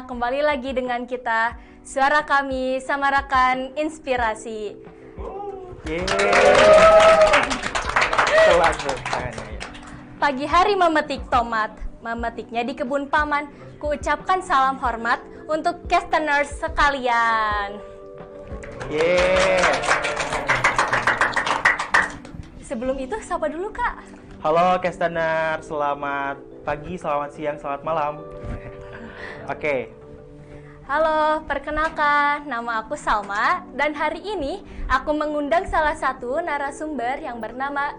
kembali lagi dengan kita Suara Kami Samarakan Inspirasi. Pagi hari memetik tomat, memetiknya di kebun paman. Kuucapkan salam hormat untuk casteners sekalian. Sebelum itu, sapa dulu Kak. Halo castener, selamat pagi, selamat siang, selamat malam. Oke. Halo, perkenalkan, nama aku Salma dan hari ini aku mengundang salah satu narasumber yang bernama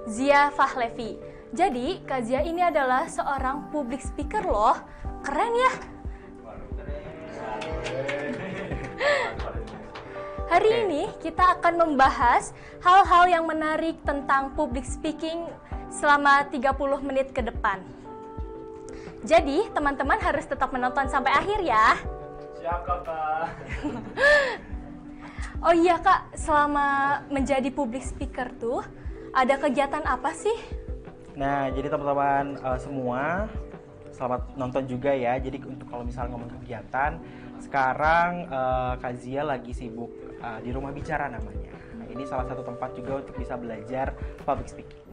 Zia Fahlevi. Jadi, Kak Zia ini adalah seorang public speaker loh. Keren ya? Hari ini kita akan membahas hal-hal yang menarik tentang public speaking selama 30 menit ke depan. Jadi, teman-teman harus tetap menonton sampai akhir ya. Siap, Kakak. Oh iya Kak, selama menjadi public speaker tuh, ada kegiatan apa sih? Nah, jadi teman-teman semua, selamat nonton juga ya. Jadi untuk kalau misalnya ngomong kegiatan, sekarang Kak Zia lagi sibuk di Rumah Bicara namanya. Nah, ini salah satu tempat juga untuk bisa belajar public speaking.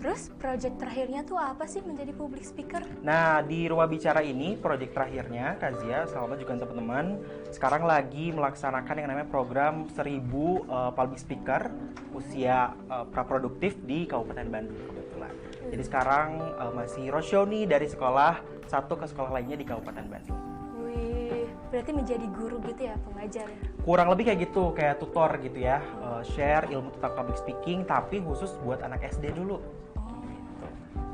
Terus project terakhirnya tuh apa sih menjadi public speaker? Nah, di Rumah Bicara ini, project terakhirnya, Kak Zia, sama juga teman-teman, sekarang lagi melaksanakan yang namanya program 1000 public speaker usia praproduktif di Kabupaten Bandung kebetulan. Jadi sekarang masih roadshow nih dari sekolah satu ke sekolah lainnya di Kabupaten Bandung. Wih, berarti menjadi guru gitu ya, pengajar ya? Kurang lebih kayak gitu, kayak tutor gitu ya, share ilmu tentang public speaking, tapi khusus buat anak SD dulu.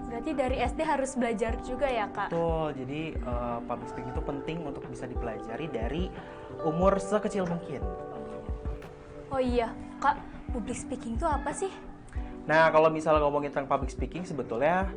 Berarti dari SD harus belajar juga ya Kak? Betul, jadi public speaking itu penting untuk bisa dipelajari dari umur sekecil mungkin. Oh iya, Kak, public speaking itu apa sih? Nah, kalau misalnya ngomongin tentang public speaking, sebetulnya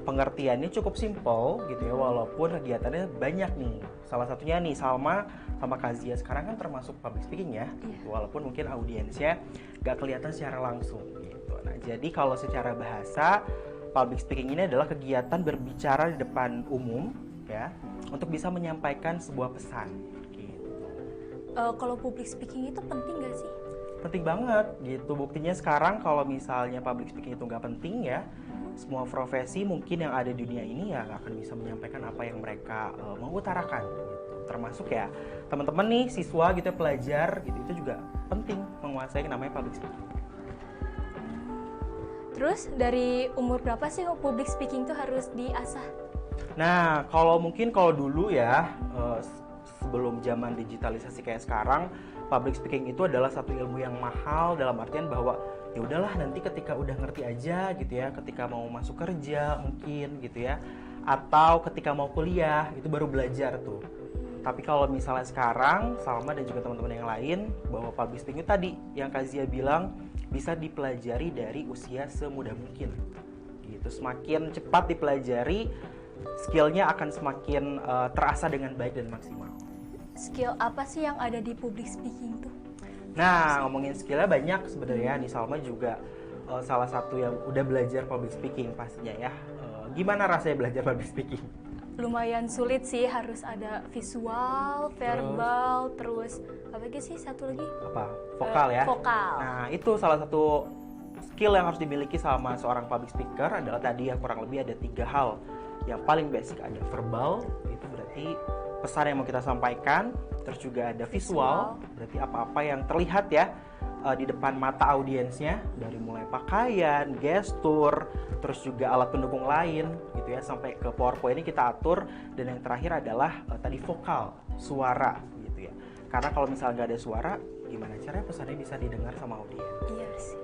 pengertiannya cukup simple gitu ya, walaupun kegiatannya banyak nih. Salah satunya nih, Salma sama Kazia sekarang kan termasuk public speaking ya, walaupun mungkin audiensnya gak kelihatan secara langsung gitu. Nah, jadi kalau secara bahasa, public speaking ini adalah kegiatan berbicara di depan umum ya, untuk bisa menyampaikan sebuah pesan gitu. Kalau public speaking itu penting gak sih? Penting banget gitu, buktinya sekarang kalau misalnya public speaking itu nggak penting ya, semua profesi mungkin yang ada di dunia ini ya nggak akan bisa menyampaikan apa yang mereka mau utarakan gitu. Termasuk ya teman-teman nih siswa gitu, pelajar gitu, itu juga penting menguasai yang namanya public speaking. Terus dari umur berapa sih public speaking itu harus diasah? Nah, kalau dulu ya, sebelum zaman digitalisasi kayak sekarang, public speaking itu adalah satu ilmu yang mahal dalam artian bahwa ya udahlah nanti ketika udah ngerti aja gitu ya, ketika mau masuk kerja mungkin gitu ya, atau ketika mau kuliah itu baru belajar tuh. Tapi kalau misalnya sekarang, Salma dan juga teman-teman yang lain, bahwa public speaking tadi yang Kak Zia bilang bisa dipelajari dari usia semudah mungkin. Gitu, semakin cepat dipelajari, skillnya akan semakin terasa dengan baik dan maksimal. Skill apa sih yang ada di public speaking tuh? Nah, ngomongin skillnya banyak sebenarnya. Nih Salma juga salah satu yang udah belajar public speaking pastinya ya. Gimana rasanya belajar public speaking? Lumayan sulit sih, harus ada visual, verbal, terus apa lagi sih satu lagi? Apa? Vokal ya? Vokal. Nah, itu salah satu skill yang harus dimiliki sama seorang public speaker adalah tadi ya, kurang lebih ada 3 hal. Yang paling basic ada verbal, itu berarti pesan yang mau kita sampaikan. Terus juga ada visual, berarti apa-apa yang terlihat ya di depan mata audiensnya, dari mulai pakaian, gestur, terus juga alat pendukung lain gitu ya, sampai ke PowerPoint ini kita atur. Dan yang terakhir adalah tadi vokal, suara gitu ya. Karena kalau misalnya nggak ada suara, gimana caranya pesannya bisa didengar sama audiens? Iya sih.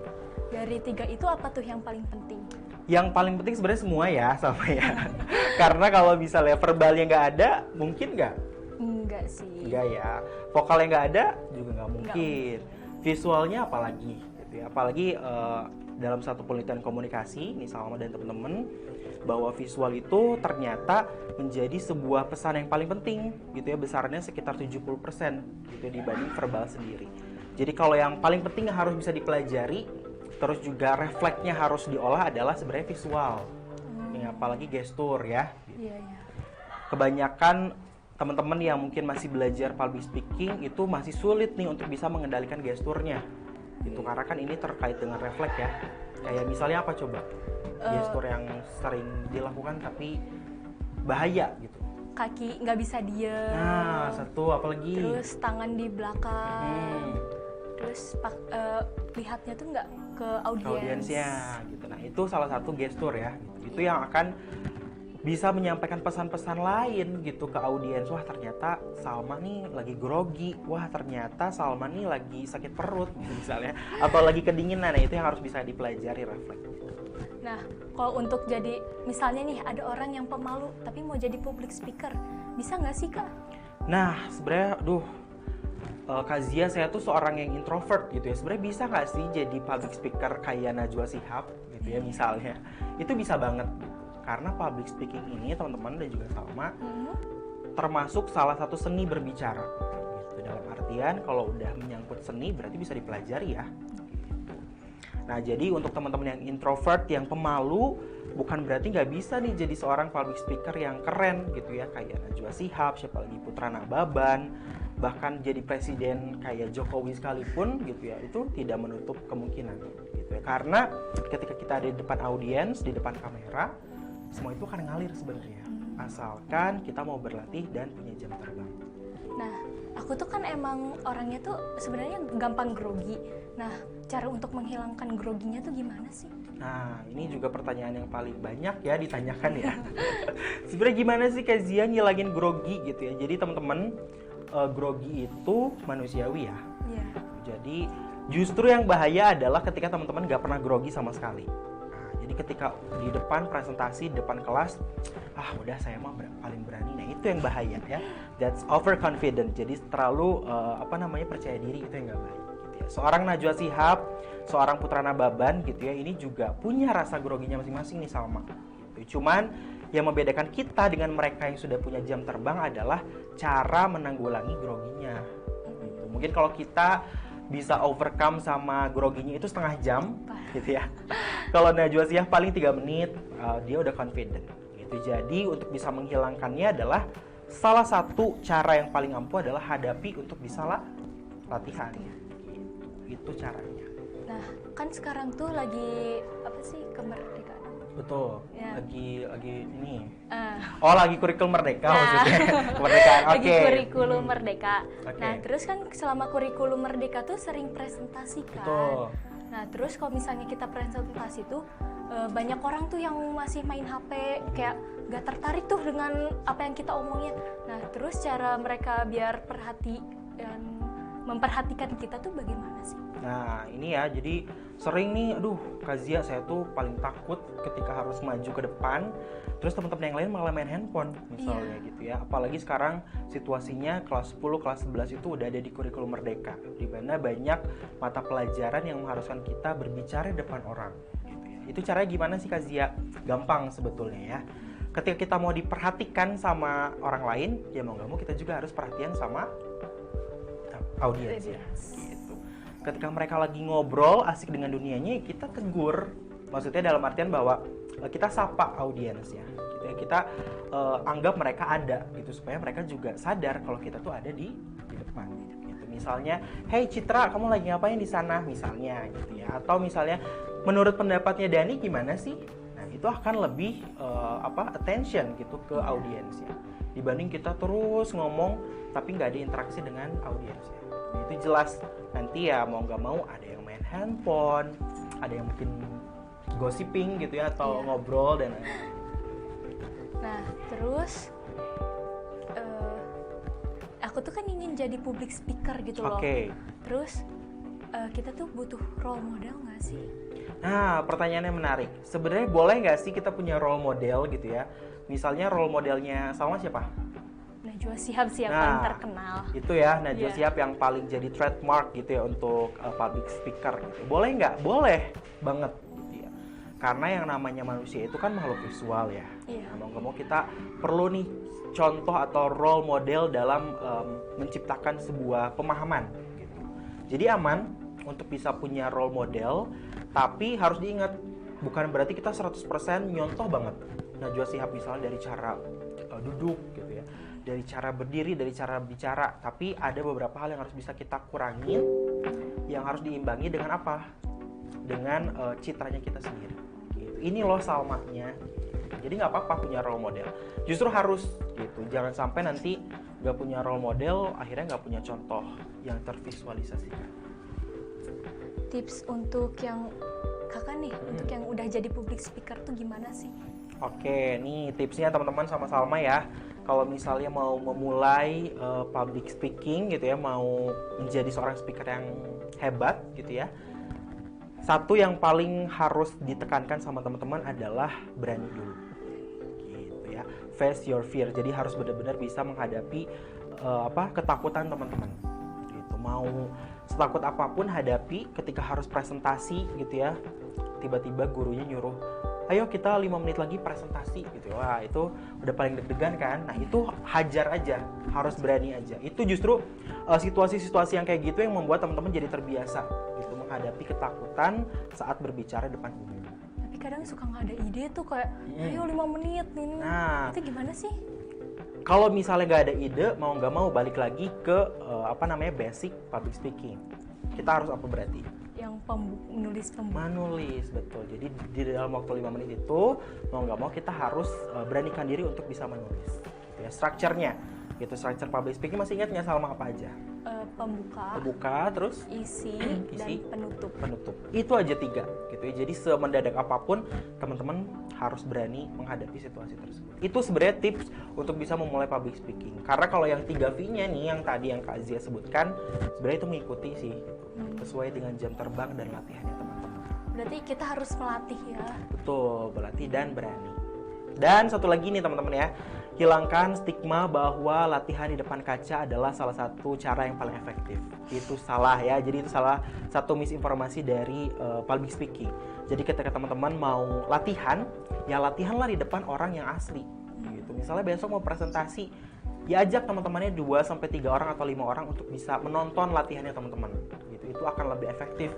Dari 3 itu apa tuh yang paling penting? Yang paling penting sebenarnya semua ya, sama ya. Karena kalau misalnya verbalnya nggak ada, mungkin nggak? Enggak sih. Enggak ya. Vokalnya nggak ada, juga nggak mungkin. Visualnya apalagi, gitu ya. Apalagi dalam satu penelitian komunikasi, nih Salma dan teman-teman, bahwa visual itu ternyata menjadi sebuah pesan yang paling penting, gitu ya. Besarnya sekitar 70% gitu dibanding verbal sendiri. Jadi kalau yang paling penting yang harus bisa dipelajari, terus juga refleksnya harus diolah adalah sebenarnya visual. Yang apalagi gestur ya. Iya, iya. kebanyakan teman-teman yang mungkin masih belajar public speaking itu masih sulit nih untuk bisa mengendalikan gesturnya. Itu karena kan ini terkait dengan refleks ya. Kayak misalnya apa coba? Gestur yang sering dilakukan tapi bahaya gitu. Kaki nggak bisa diem. Nah, satu apalagi? Terus tangan di belakang. Terus lihatnya tuh nggak ke audiensnya gitu. Nah, itu salah satu gestur ya. Itu yang akan bisa menyampaikan pesan-pesan lain gitu ke audiens. Wah, ternyata Salma nih lagi grogi. Wah, ternyata Salma nih lagi sakit perut misalnya, atau lagi kedinginan. Nah, itu yang harus bisa dipelajari refleks. Nah, kalau untuk jadi, misalnya nih ada orang yang pemalu tapi mau jadi public speaker, bisa nggak sih Kak? Nah, sebenarnya, Kak Zia, saya tuh seorang yang introvert gitu ya. Sebenarnya bisa nggak sih jadi public speaker kayak Najwa Shihab gitu ya misalnya? Itu bisa banget gitu. Karena public speaking ini teman-teman dan juga Salma termasuk salah satu seni berbicara. Gitu. Dalam artian kalau udah menyangkut seni berarti bisa dipelajari ya. Nah, jadi untuk teman-teman yang introvert, yang pemalu, bukan berarti nggak bisa nih jadi seorang public speaker yang keren gitu ya, kayak Najwa Shihab, siapa lagi Putra Nababan, bahkan jadi presiden kayak Jokowi sekalipun gitu ya, itu tidak menutup kemungkinan gitu ya. Karena ketika kita ada di depan audiens, di depan kamera, semua itu akan ngalir sebenarnya, asalkan kita mau berlatih dan punya jam terbang. Nah, aku tuh kan emang orangnya tuh sebenarnya gampang grogi. Nah, cara untuk menghilangkan groginya tuh gimana sih? Nah, ini juga pertanyaan yang paling banyak ya ditanyakan ya. Sebenarnya gimana sih Kak Zia ngilangin grogi gitu ya? Jadi teman-teman, grogi itu manusiawi ya. Iya. Jadi justru yang bahaya adalah ketika teman-teman gak pernah grogi sama sekali. Nah, jadi ketika di depan presentasi, di depan kelas, udah saya mah paling berani. Nah, itu yang bahaya ya. That's overconfident. Jadi terlalu percaya diri, itu yang gak baik. Seorang Najwa Shihab, seorang Putra Nababan gitu ya, ini juga punya rasa groginya masing-masing nih Salma gitu. Cuman yang membedakan kita dengan mereka yang sudah punya jam terbang adalah cara menanggulangi groginya gitu. Mungkin kalau kita bisa overcome sama groginya itu setengah jam gitu ya. Kalau Najwa Shihab paling 3 menit dia udah confident gitu. Jadi untuk bisa menghilangkannya adalah salah satu cara yang paling ampuh adalah hadapi untuk bisa latihan. Itu caranya. Nah, kan sekarang tuh lagi apa sih, kemerdekaan? Betul. Ya. Lagi ini. Lagi kurikulum merdeka maksudnya. Kemerdekaan. Oke. Lagi kurikulum merdeka. Okay. Nah, terus kan selama kurikulum merdeka tuh sering presentasi kan. Betul. Nah, terus kalau misalnya kita presentasi tuh banyak orang tuh yang masih main HP, kayak gak tertarik tuh dengan apa yang kita omongin. Nah, terus cara mereka biar memperhatikan kita tuh bagaimana sih? Nah, ini ya, jadi sering nih, Kak Zia, saya tuh paling takut ketika harus maju ke depan, terus teman-teman yang lain malah main handphone misalnya gitu ya. Apalagi sekarang situasinya kelas 10, kelas 11 itu udah ada di kurikulum merdeka, di mana banyak mata pelajaran yang mengharuskan kita berbicara di depan orang gitu ya. Itu caranya gimana sih Kak Zia? Gampang sebetulnya ya. Ketika kita mau diperhatikan sama orang lain, ya mau gak mau kita juga harus perhatian sama audiens ya gitu. Ketika mereka lagi ngobrol asik dengan dunianya, kita tegur, maksudnya dalam artian bahwa kita sapa audiens ya gitu ya. Kita anggap mereka ada gitu, supaya mereka juga sadar kalau kita tuh ada di depan gitu. Misalnya, hey Citra, kamu lagi ngapain di sana misalnya gitu ya. Atau misalnya, menurut pendapatnya Dani gimana sih? Nah, itu akan lebih attention gitu ke audiens ya, dibanding kita terus ngomong tapi nggak ada interaksi dengan audiens ya. Itu jelas nanti ya mau nggak mau ada yang main handphone, ada yang mungkin gossiping gitu ya, atau ngobrol dan lain-lain. Nah, terus aku tuh kan ingin jadi public speaker gitu loh. Terus kita tuh butuh role model nggak sih? Nah, pertanyaannya menarik. Sebenarnya boleh nggak sih kita punya role model gitu ya? Misalnya role modelnya Salma siapa? Najwa Shihab sih yang paling terkenal. Itu ya, Najwa Shihab yang paling jadi trademark gitu ya untuk public speaker gitu. Boleh nggak? Boleh banget gitu ya. Karena yang namanya manusia itu kan makhluk visual ya. Mau nggak mau kita perlu nih contoh atau role model dalam menciptakan sebuah pemahaman gitu. Jadi aman untuk bisa punya role model, tapi harus diingat bukan berarti kita 100% nyontoh banget Najwa Shihab misalnya dari cara duduk gitu ya, dari cara berdiri, dari cara bicara. Tapi ada beberapa hal yang harus bisa kita kurangin, yang harus diimbangi dengan apa? Dengan citranya kita sendiri. Gitu. Ini loh Salmanya. Jadi nggak apa-apa punya role model. Justru harus gitu. Jangan sampai nanti nggak punya role model, akhirnya nggak punya contoh yang tervisualisasikan. Tips untuk yang kakak nih, untuk yang udah jadi public speaker tuh gimana sih? Oke, nih tipsnya teman-teman sama Salma ya. Kalau misalnya mau memulai public speaking gitu ya, mau menjadi seorang speaker yang hebat gitu ya. Satu yang paling harus ditekankan sama teman-teman adalah berani dulu. Gitu ya. Face your fear. Jadi harus benar-benar bisa menghadapi ketakutan teman-teman. Gitu. Mau setakut apapun hadapi ketika harus presentasi gitu ya. Tiba-tiba gurunya nyuruh, ayo kita 5 menit lagi presentasi gitu. Wah, itu udah paling deg-degan kan. Nah, itu hajar aja, harus berani aja. Itu justru situasi-situasi yang kayak gitu yang membuat teman-teman jadi terbiasa gitu menghadapi ketakutan saat berbicara depan umum. Tapi kadang suka nggak ada ide tuh kayak, ayo 5 menit ini. Nah, itu gimana sih? kalau misalnya nggak ada ide, mau nggak mau balik lagi ke basic public speaking. Kita harus apa berarti? Yang menulis pembuka. Menulis, betul. Jadi di dalam waktu 5 menit itu mau nggak mau kita harus beranikan diri untuk bisa menulis. Gitu ya, structure-nya. Gitu, structure public speaking masih ingat nggak Salma apa aja? Pembuka, terus isi, dan penutup. Itu aja 3 gitu ya. Jadi semendadak apapun teman-teman harus berani menghadapi situasi tersebut. Itu sebenarnya tips untuk bisa memulai public speaking. Karena kalau yang 3 V-nya nih yang tadi yang Kak Zia sebutkan, sebenarnya itu mengikuti sih sesuai dengan jam terbang dan latihannya teman-teman. Berarti kita harus melatih ya. Betul, berlatih dan berani. Dan satu lagi nih teman-teman ya, hilangkan stigma bahwa latihan di depan kaca adalah salah satu cara yang paling efektif. Itu salah ya, jadi itu salah satu misinformasi dari public speaking. Jadi ketika teman-teman mau latihan, ya latihanlah di depan orang yang asli. Gitu. Misalnya besok mau presentasi, ya ajak teman-temannya 2-3 orang atau 5 orang untuk bisa menonton latihannya teman-teman. Gitu. Itu akan lebih efektif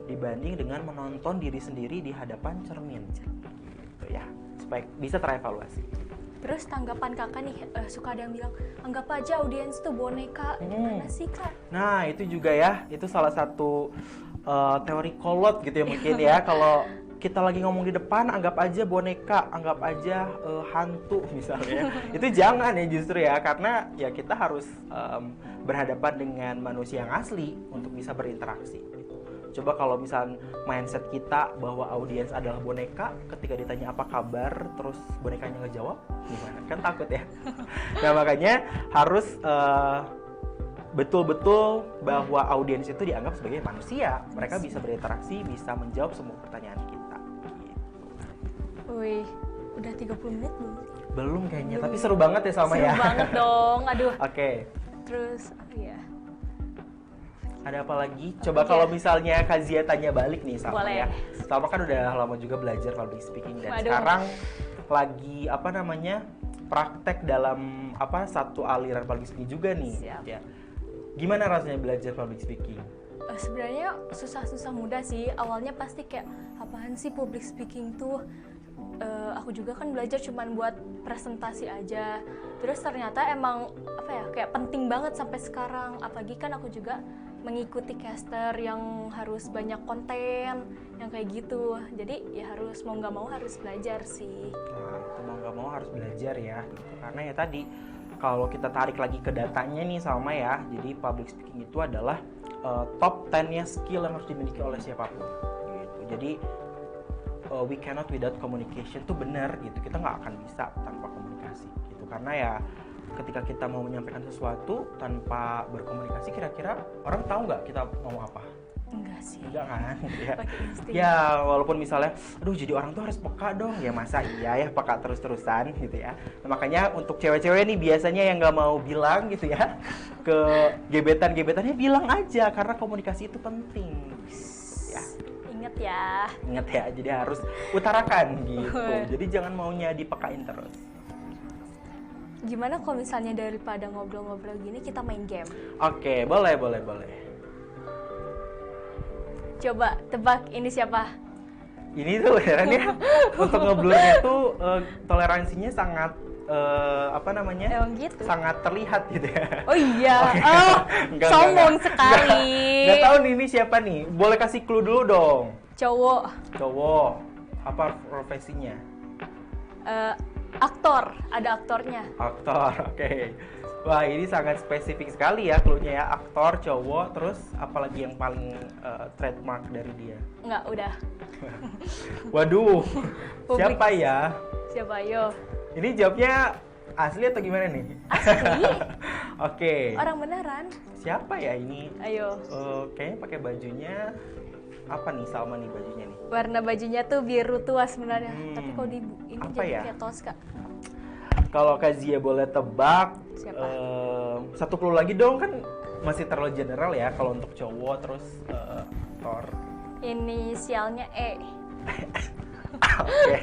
dibanding dengan menonton diri sendiri di hadapan cermin. Gitu ya, supaya bisa terevaluasi. Terus tanggapan kakak nih, suka ada yang bilang, anggap aja audiens tuh boneka. Gimana sih kak? Nah itu juga ya, itu salah satu teori kolot gitu ya mungkin ya. Kalau kita lagi ngomong di depan, anggap aja boneka, anggap aja hantu misalnya. Itu jangan ya justru ya, karena ya kita harus berhadapan dengan manusia yang asli untuk bisa berinteraksi. Coba kalau misal mindset kita bahwa audiens adalah boneka, ketika ditanya apa kabar, terus bonekanya ngejawab, gimana? Kan takut ya. Nah makanya harus betul-betul bahwa audiens itu dianggap sebagai manusia. Mereka bisa berinteraksi, bisa menjawab semua pertanyaan kita. Gitu. Wih, udah 30 menit belum? Belum kayaknya, tapi seru banget ya Salma ya. Seru banget dong, aduh. Oke. Terus, iya. Ada apa lagi? Coba kalau misalnya Kak Zia tanya balik nih Salma Boleh. ya. Salma kan udah lama juga belajar public speaking dan Waduh. sekarang lagi praktek dalam satu aliran public speaking juga nih. Siap. Ya. Gimana rasanya belajar public speaking? Sebenarnya susah-susah mudah sih. Awalnya pasti kayak apaan sih public speaking tuh? Aku juga kan belajar cuman buat presentasi aja. Terus ternyata emang kayak penting banget sampai sekarang. Apalagi kan aku juga mengikuti caster yang harus banyak konten yang kayak gitu. Jadi ya harus mau nggak mau harus belajar sih. Nah, itu mau nggak mau harus belajar ya. Gitu. Karena ya tadi kalau kita tarik lagi ke datanya nih Salma ya. Jadi public speaking itu adalah top 10-nya skill yang harus dimiliki oleh siapapun. Gitu. Jadi we cannot without communication, itu benar gitu. Kita nggak akan bisa tanpa komunikasi gitu. Karena ya ketika kita mau menyampaikan sesuatu tanpa berkomunikasi, kira-kira orang tahu nggak kita mau apa? Enggak sih. Enggak kan? Ya. Pakai insting. Ya walaupun misalnya, aduh jadi orang tuh harus peka dong. Ya masa iya ya peka terus-terusan gitu ya. Nah, makanya untuk cewek-cewek nih biasanya yang nggak mau bilang gitu ya ke gebetannya bilang aja karena komunikasi itu penting. Ya. Ingat ya. Ingat ya, jadi harus utarakan gitu. Jadi jangan maunya dipekain terus. Gimana kalau misalnya daripada ngobrol-ngobrol gini kita main game? Oke, boleh. Coba tebak ini siapa? Ini tuh heran ya, untuk ngeblurnya tuh toleransinya sangat apa namanya? Emang gitu. Sangat terlihat gitu ya. Oh iya. Oke. Oh, Enggak, sombong enggak. sekali. Nggak tahu nih ini siapa nih. Boleh kasih clue dulu dong. Cowok. Cowok. Apa profesinya? Aktor, ada aktornya. Aktor. Oke. Wah, ini sangat spesifik sekali ya clue-nya ya. Aktor, cowok, terus apalagi yang paling trademark dari dia? Enggak, udah. Waduh. Publik. Siapa ya? Siapa yo? Ini jawabnya asli atau gimana nih? Asli. Oke. Orang beneran. Siapa ya ini? Ayo. Kayaknya pakai bajunya apa nih Salma nih bajunya nih? Warna bajunya tuh biru tua sebenarnya. Tapi kalau di ini Apa jadi ya? kayak Tosca. Kalau Kak Zia boleh tebak, Siapa? satu clue lagi dong, kan masih terlalu general ya kalau untuk cowok terus Thor. Inisialnya E. Oke.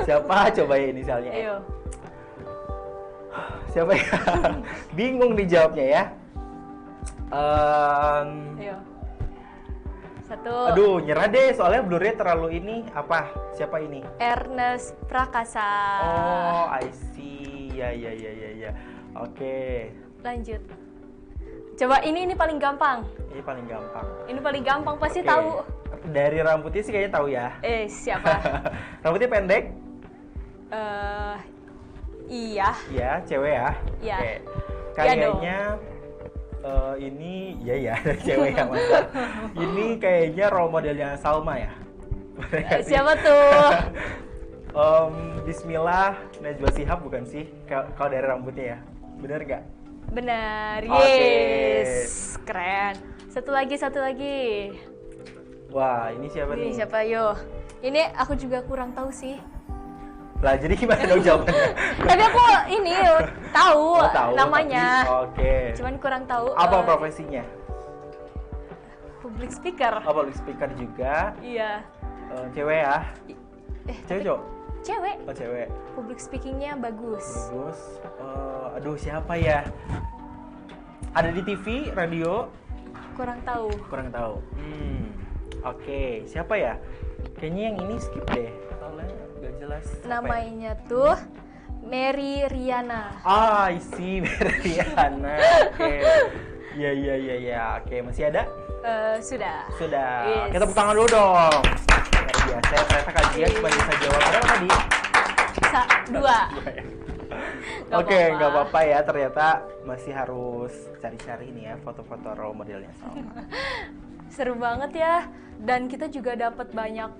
Siapa coba ya inisialnya? Ayo. Siapa ya? Bingung dijawabnya ya. Ayo. Satu. Aduh, nyerah deh soalnya blurnya terlalu ini. Apa? Siapa ini? Ernest Prakasa. Oh, I see. Ya. Oke. Lanjut. Coba ini paling gampang. Ini paling gampang. Ini paling gampang pasti Oke. tahu. Dari rambutnya sih kayaknya tahu ya. Siapa? Rambutnya pendek? Iya. Iya, cewek ya. Iya. Oke. Iya Kayaknya ini ya cewek yang mantap. Ini kayaknya role modelnya Salma ya. Bener nggak sih? Siapa tuh? Bismillah, Najwa Shihab bukan sih? Kalau dari rambutnya ya, bener nggak? Benar. Oke. Yes. Keren. Satu lagi. Wah, ini siapa Ini nih? siapa yo? Ini aku juga kurang tahu sih. Lah, jadi gimana dong jawabannya? Tapi aku ini tahu, Oh, tahu, namanya. tapi- Oke. Cuman kurang tahu. Apa profesinya? Public speaker. Oh, public speaker juga. Iya. Cewek ya? Cewek cowok? Cewek. Oh, cewek. Public speakingnya bagus. Bagus. Aduh, siapa ya? Ada di TV, radio? Kurang tahu. Kurang tahu. Oke, siapa ya? Kayaknya yang ini skip deh. Soalnya nggak jelas. Siapa ya? Namanya tuh Mary Riana. Ah, I see, Meriana. Oke. Ya. Oke, masih ada? Sudah. Sudah. Yes. Kita tepuk tangan dulu dong. Luar biasa. Ternyata kajian cuma bisa jawab berapa tadi? Dua. Nggak Oke, apa-apa. nggak apa-apa ya. Ternyata masih harus cari-cari nih ya foto-foto role modelnya Salma. Seru banget ya. Dan kita juga dapat banyak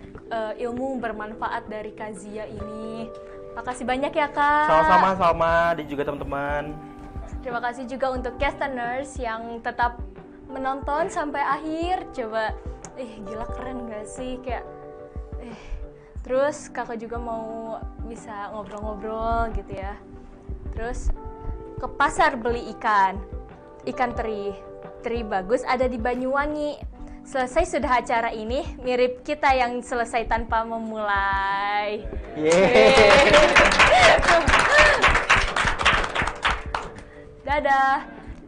ilmu bermanfaat dari Kazia ini. Makasih banyak ya Kak. Sama-sama Salma dan juga teman-teman. Terima kasih juga untuk castaners yang tetap menonton sampai akhir. Coba, gila keren gak sih? Kayak, terus kakak juga mau bisa ngobrol-ngobrol gitu ya. Terus ke pasar beli ikan teri bagus ada di Banyuwangi. Selesai sudah acara ini, mirip kita yang selesai tanpa memulai. Yeay. Dadah.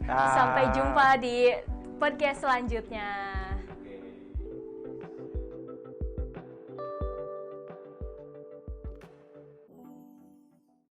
Ah. Sampai jumpa di podcast selanjutnya.